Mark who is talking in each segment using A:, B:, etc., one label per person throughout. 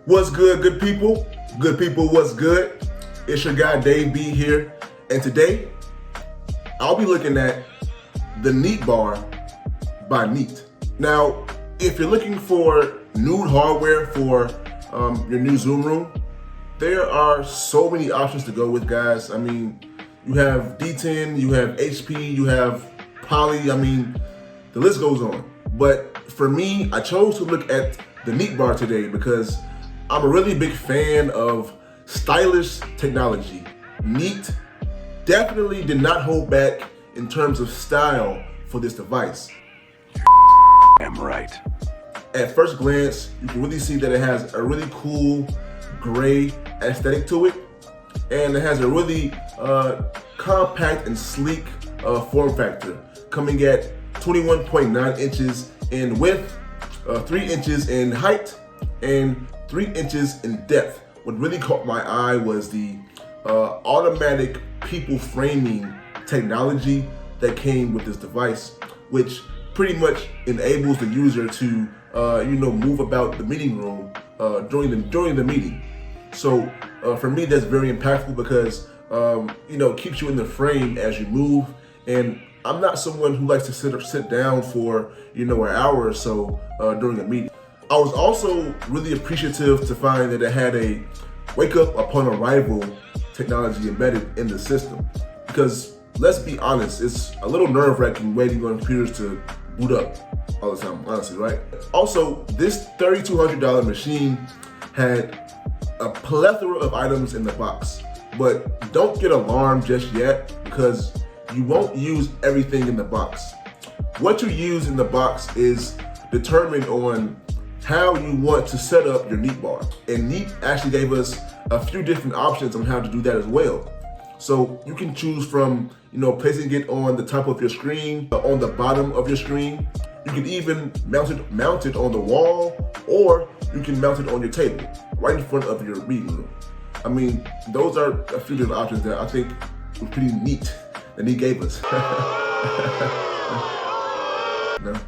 A: What's good, good people? Good people, what's good? It's your guy Dave B here, and today I'll be looking at the Neat Bar by Neat. Now, if you're looking for nude hardware for your new Zoom room, there are so many options to go with, guys. I mean, you have D10, you have HP, you have Poly. I mean, the list goes on. But for me, I chose to look at the Neat Bar today because I'm a really big fan of stylish technology. Neat definitely did not hold back in terms of style for this device.
B: I'm right.
A: At first glance, you can really see that it has a really cool gray aesthetic to it, and it has a really compact and sleek form factor, coming at 21.9 inches in width, 3 inches in height, and 3 inches in depth. What really caught my eye was the automatic people framing technology that came with this device, which pretty much enables the user to move about the meeting room during the meeting. So for me, that's very impactful because it keeps you in the frame as you move. And I'm not someone who likes to sit down for an hour or so during a meeting. I was also really appreciative to find that it had a wake up upon arrival technology embedded in the system, because let's be honest, it's a little nerve-wracking waiting on computers to boot up all the time, honestly, right? Also, this $3,200 machine had a plethora of items in the box, but don't get alarmed just yet because you won't use everything in the box. What you use in the box is determined on how you want to set up your Neat Bar. And Neat actually gave us a few different options on how to do that as well. So you can choose from, placing it on the top of your screen, on the bottom of your screen. You can even mount it on the wall, or you can mount it on your table, right in front of your meeting room. I mean, those are a few different options that I think were pretty neat that he gave us. No.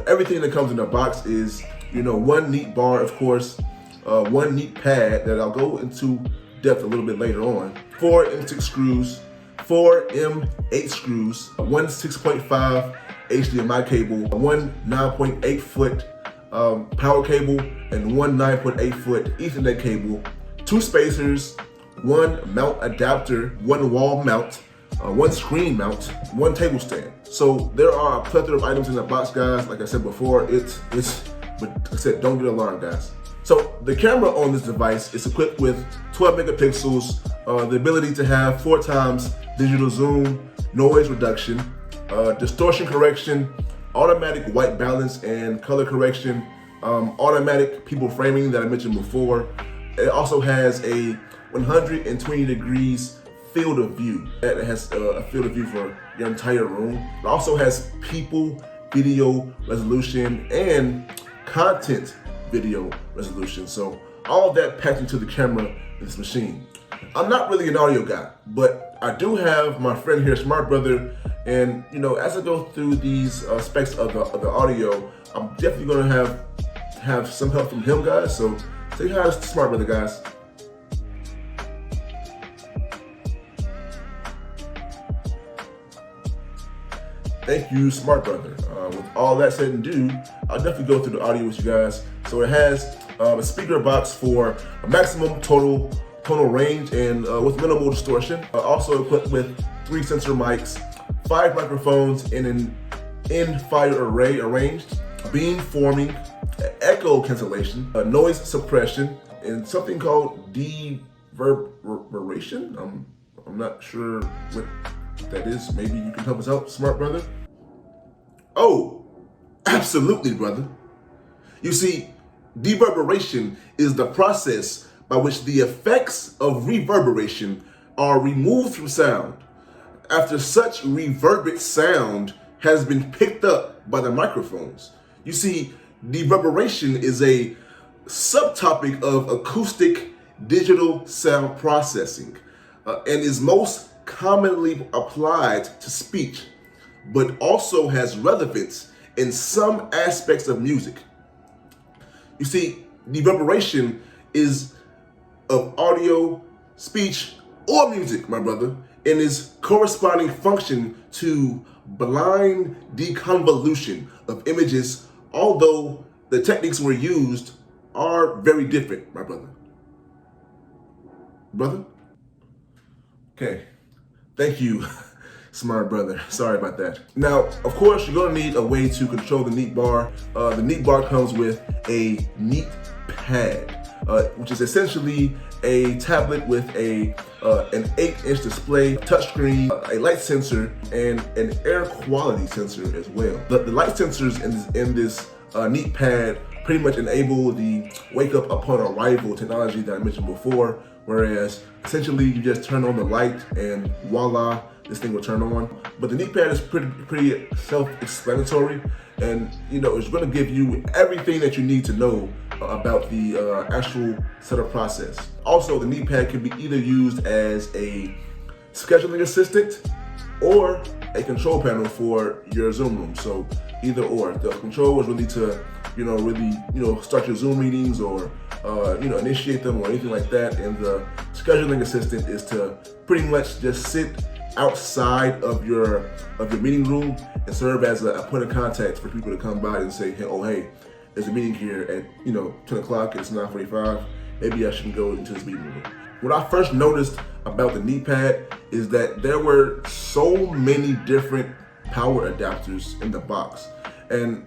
A: Everything that comes in the box is, one Neat Bar, of course, one Neat pad that I'll go into depth a little bit later on, 4 M6 screws, 4 M8 screws, one 6.5 HDMI cable, one 9.8 foot power cable, and one 9.8 foot Ethernet cable, 2 spacers, one mount adapter, one wall mount, one screen mount, one table stand. So there are a plethora of items in the box, guys. Like I said before, but like I said, don't get alarmed, guys. So the camera on this device is equipped with 12 megapixels, the ability to have 4 times digital zoom, noise reduction, distortion correction, automatic white balance and color correction, automatic people framing that I mentioned before. It also has a 120 degrees field of view. It has a field of view for your entire room. It also has people video resolution and content video resolution. So all of that packed into the camera in this machine. I'm not really an audio guy, but I do have my friend here, Smart Brother, and as I go through these specs of the audio, I'm definitely gonna have some help from him, guys. So say hi to Smart Brother, guys. Thank you, Smart Brother. With all that said and done, I'll definitely go through the audio with you guys. So it has a speaker box for a maximum tonal range and with minimal distortion. Also equipped with 3 sensor mics, 5 microphones in an in-fire array arranged, beam forming, echo cancellation, noise suppression, and something called deverberation. I'm not sure what that is. Maybe you can help us out, Smart Brother. Oh, absolutely, brother. You see, deverberation is the process by which the effects of reverberation are removed from sound after such reverberant sound has been picked up by the microphones. You see, deverberation is a subtopic of acoustic digital sound processing and is most commonly applied to speech, but also has relevance in some aspects of music. You see, reverberation is of audio, speech, or music, my brother, and is corresponding function to blind deconvolution of images, although the techniques were used are very different, my brother. Brother? Okay. Thank you, smart brother. Sorry about that. Now, of course, you're gonna need a way to control the Neat Bar. The Neat Bar comes with a Neat Pad, which is essentially a tablet with an 8-inch display, touchscreen, a light sensor, and an air quality sensor as well. The light sensors in this Neat Pad pretty much enable the wake up upon arrival technology that I mentioned before, whereas essentially you just turn on the light and voila, this thing will turn on. But the Neat Pad is pretty self-explanatory, and it's going to give you everything that you need to know about the actual setup process. Also, the Neat Pad can be either used as a scheduling assistant or a control panel for your Zoom room. So either or. The control is really to start your Zoom meetings or initiate them or anything like that. And the scheduling assistant is to pretty much just sit outside of your meeting room and serve as a point of contact for people to come by and say, hey, there's a meeting here at 10 o'clock, it's 9:45, maybe I shouldn't go into this meeting room. What I first noticed about the Neat Pad is that there were so many different power adapters in the box. And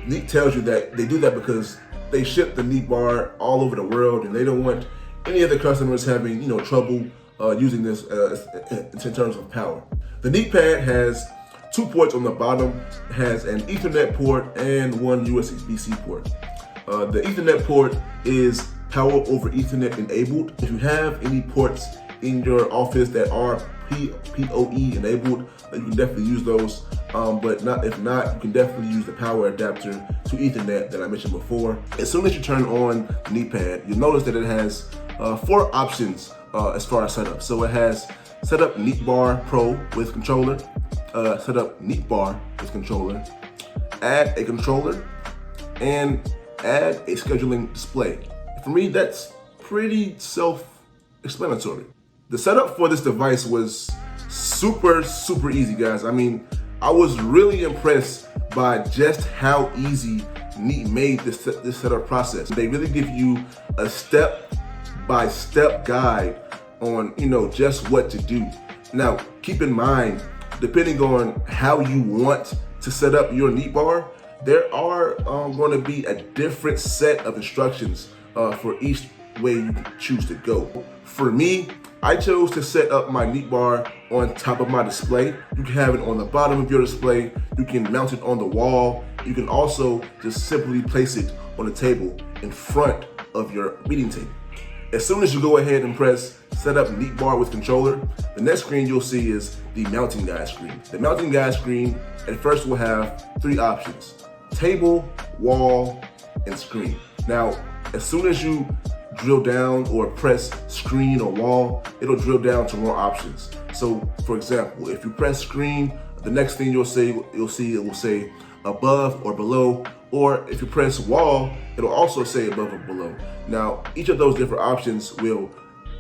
A: Neat tells you that they do that because they ship the Neat Bar all over the world and they don't want any of the customers having trouble using this in terms of power. The Neat Pad has 2 ports on the bottom, has an Ethernet port and 1 USB-C port. The Ethernet port is power over Ethernet enabled. If you have any ports in your office that are PoE enabled, you can definitely use those. But if not, you can definitely use the power adapter to Ethernet that I mentioned before. As soon as you turn on the Neat Pad, you'll notice that it has 4 options as far as setup. So it has setup Neat Bar Pro with controller, setup Neat Bar with controller, add a controller, and add a scheduling display. For me, that's pretty self-explanatory. The setup for this device was super easy, guys. I mean, I was really impressed by just how easy Neat made this setup process. They really give you a step-by-step guide on just what to do. Now, keep in mind, depending on how you want to set up your Neat Bar, there are going to be a different set of instructions for each way you choose to go. For me, I chose to set up my Neat Bar on top of my display. You can have it on the bottom of your display. You can mount it on the wall. You can also just simply place it on the table in front of your meeting table. As soon as you go ahead and press set up Neat Bar with controller, the next screen you'll see is the mounting guide screen. The mounting guide screen at first will have 3 options: table, wall, and screen. Now, as soon as you drill down or press screen or wall, it'll drill down to more options. So for example, if you press screen, the next thing you'll see it will say above or below, or if you press wall, it'll also say above or below. Now, each of those different options will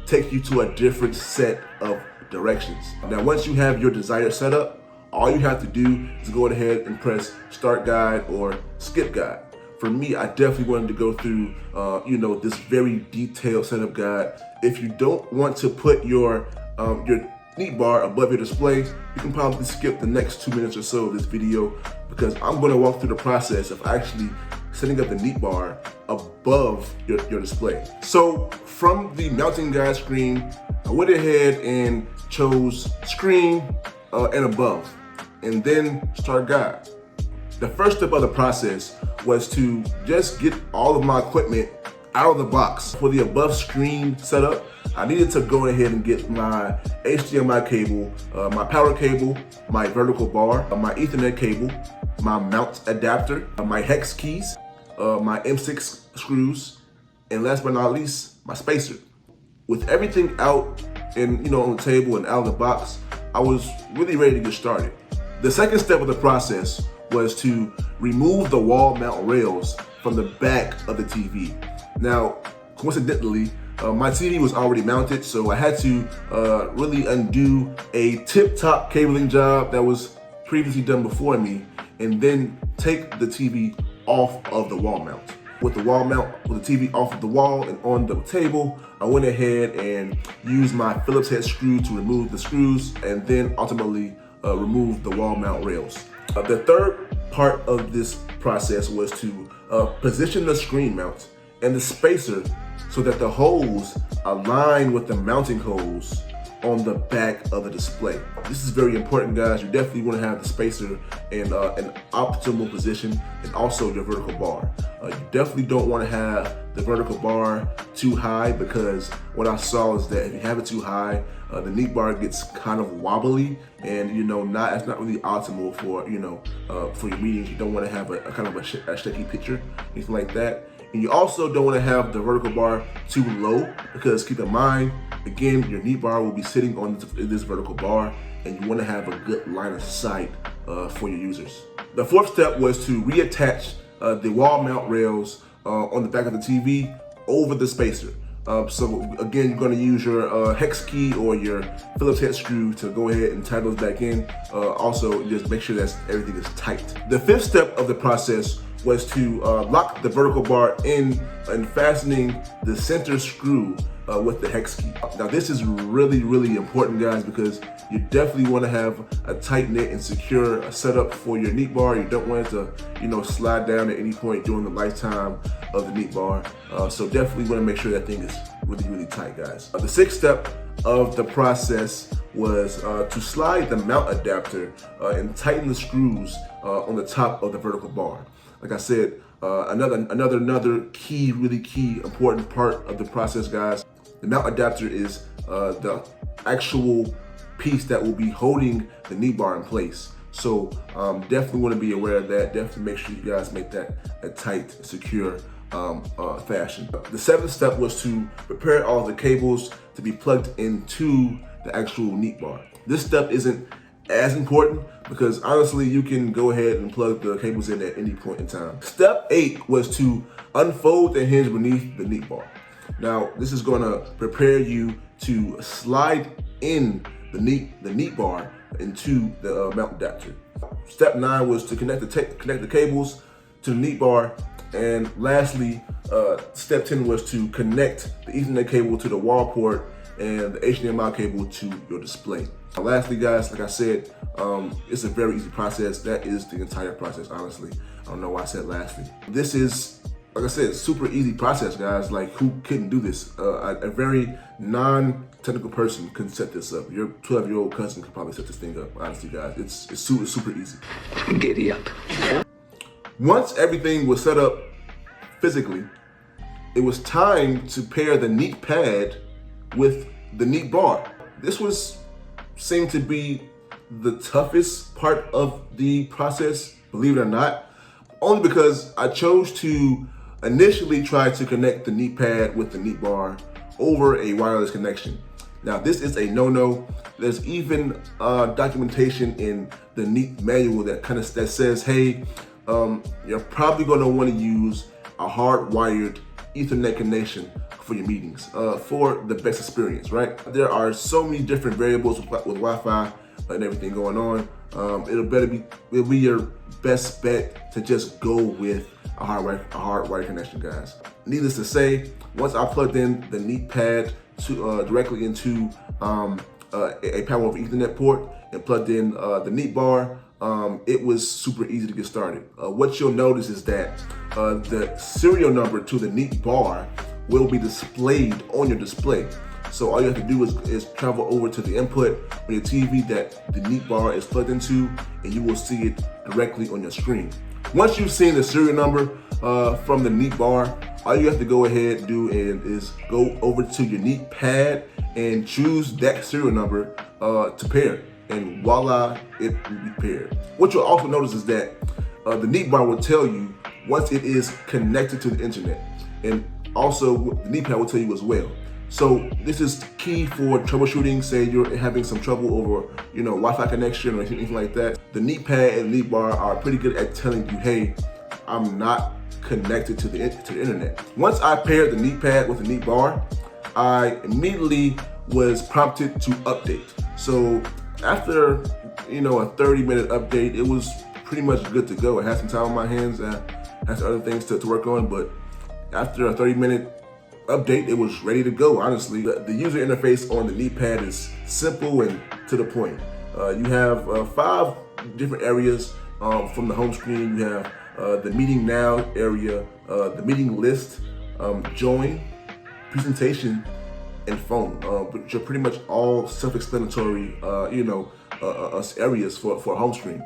A: take you to a different set of directions. Now, once you have your desired setup, all you have to do is go ahead and press start guide or skip guide. For me, I definitely wanted to go through, this very detailed setup guide. If you don't want to put your Neat Bar above your display, you can probably skip the next 2 minutes or so of this video, because I'm going to walk through the process of actually setting up the Neat Bar above your display. So from the mounting guide screen, I went ahead and chose screen and above, and then start guide. The first step of the process was to just get all of my equipment out of the box. For the above screen setup, I needed to go ahead and get my HDMI cable, my power cable, my vertical bar, my Ethernet cable, my mount adapter, my hex keys, my M6 screws, and last but not least, my spacer. With everything out and on the table and out of the box, I was really ready to get started. The second step of the process was to remove the wall mount rails from the back of the TV. Now, coincidentally, my TV was already mounted, so I had to really undo a tip-top cabling job that was previously done before me, and then take the TV off of the wall mount. With the TV off of the wall and on the table, I went ahead and used my Phillips head screw to remove the screws, and then ultimately remove the wall mount rails. The third part of this process was to position the screen mount and the spacer so that the holes align with the mounting holes on the back of the display. This is very important, guys. You definitely want to have the spacer in an optimal position, and also your vertical bar. You definitely don't want to have the vertical bar too high, because what I saw is that if you have it too high, the knee bar gets kind of wobbly, and it's not really optimal for for your meetings. You don't want to have a kind of a shaky picture, anything like that. And you also don't want to have the vertical bar too low, because keep in mind, again, your knee bar will be sitting on this vertical bar, and you want to have a good line of sight for your users. The fourth step was to reattach the wall mount rails on the back of the TV over the spacer. So again, you're going to use your hex key or your Phillips head screw to go ahead and tie those back in. Also, just make sure that everything is tight. The fifth step of the process was to lock the vertical bar in and fastening the center screw with the hex key. Now this is really, really important, guys, because you definitely want to have a tight knit and secure setup for your knee bar. You don't want it to, slide down at any point during the lifetime of the knee bar. So definitely want to make sure that thing is really, really tight, guys. The sixth step of the process was to slide the mount adapter and tighten the screws on the top of the vertical bar. Like I said, another key, really key, important part of the process, guys. The mount adapter is the actual piece that will be holding the knee bar in place. So definitely want to be aware of that. Definitely make sure you guys make that a tight, secure fashion. The seventh step was to prepare all the cables to be plugged into the actual knee bar. This step isn't as important, because honestly, you can go ahead and plug the cables in at any point in time. Step 8 was to unfold the hinge beneath the knee bar. Now, this is going to prepare you to slide in the knee bar into the mount adapter. Step 9 was to connect the cables to the knee bar, and lastly, step 10 was to connect the Ethernet cable to the wall port and the HDMI cable to your display. Lastly, guys, like I said, it's a very easy process. That is the entire process, honestly. I don't know why I said lastly. This is, like I said, super easy process, guys. Like, who couldn't do this? A very non-technical person couldn't set this up. Your 12-year-old cousin could probably set this thing up, honestly, guys. It's super easy.
B: Giddy up.
A: Once everything was set up physically, it was time to pair the knee pad with the knee bar. This seemed to be the toughest part of the process, believe it or not, only because I chose to initially try to connect the knee pad with the knee bar over a wireless connection. Now, this is a no-no. There's even documentation in the knee manual that says, hey, you're probably going to want to use a hardwired Ethernet connection for your meetings for the best experience, right? There are so many different variables with Wi-Fi and everything going on. It'll be your best bet to just go with a hardwired connection, guys. Needless to say, once I plugged in the knee pad directly into a power over Ethernet port and plugged in the knee bar, it was super easy to get started. What you'll notice is that the serial number to the knee bar will be displayed on your display. So all you have to do is travel over to the input on your TV that the knee bar is plugged into, and you will see it directly on your screen. Once you've seen the serial number from the knee bar, all you have to go ahead and do is go over to your knee pad and choose that serial number to pair, and voila, it will be paired. What you'll also notice is that the knee bar will tell you once it is connected to the internet, and also the knee pad will tell you as well. So this is key for troubleshooting. Say you're having some trouble over, Wi-Fi connection or anything like that. The knee pad and knee bar are pretty good at telling you, hey, I'm not connected to the internet. Once I paired the Neat Pad with the Neat Bar, I immediately was prompted to update. So after a 30-minute update, it was pretty much good to go. I had some time on my hands. I had some other things to work on, but after a 30-minute update, it was ready to go. Honestly, the user interface on the Neat Pad is simple and to the point. You have 5 different areas from the home screen. You have the meeting now area, the meeting list, join, presentation, and phone, which are pretty much all self-explanatory, areas for a home screen.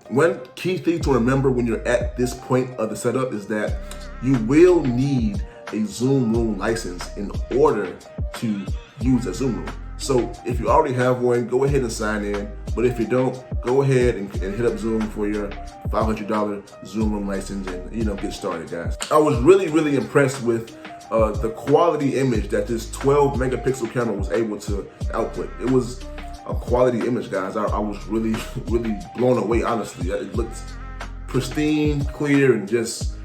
A: One key thing to remember when you're at this point of the setup is that you will need a Zoom Room license in order to use a Zoom Room. So if you already have one, go ahead and sign in. But if you don't, go ahead and hit up Zoom for your $500 Zoom Room license and get started, guys. I was really impressed with the quality image that this 12 megapixel camera was able to output. It was a quality image, guys. I was really blown away, honestly. It looked pristine, clear, and just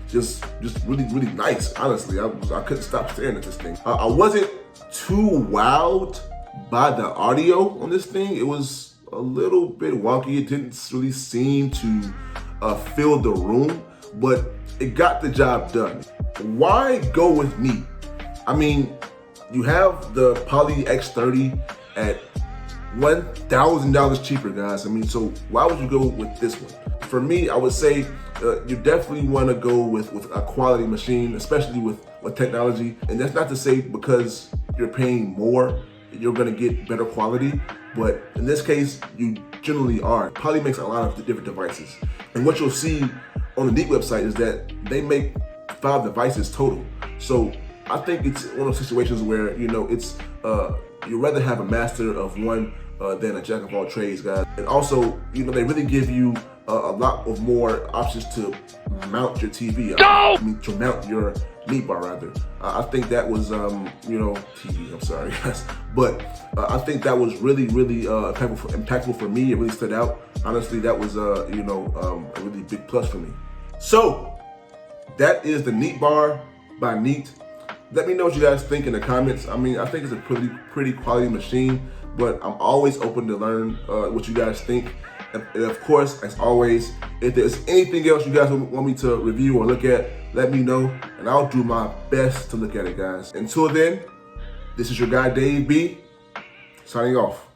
A: really nice, honestly. I couldn't stop staring at this thing. I wasn't too wowed by the audio on this thing. It was a little bit wonky. It didn't really seem to fill the room, but it got the job done. Why go with Neat? I mean, you have the Poly X30 at $1,000 cheaper, guys. I mean, so why would you go with this one? For me, I would say you definitely want to go with a quality machine, especially with technology. And that's not to say because you're paying more, you're going to get better quality. But in this case, you generally are. Poly makes a lot of the different devices. And what you'll see on the Neat website is that they make 5 devices total. So I think it's one of those situations where, it's you'd rather have a master of one than a jack of all trades, guys. And also, they really give you a lot of more options to mount your TV. To mount your Neat Bar, rather. I think that was, TV, I'm sorry, guys. But I think that was really impactful for me. It really stood out. Honestly, that was, a really big plus for me. So, that is the Neat Bar by Neat. Let me know what you guys think in the comments. I mean, I think it's a pretty quality machine, but I'm always open to learn what you guys think. And of course, as always, if there's anything else you guys want me to review or look at, let me know, and I'll do my best to look at it, guys. Until then, this is your guy, Dave B, signing off.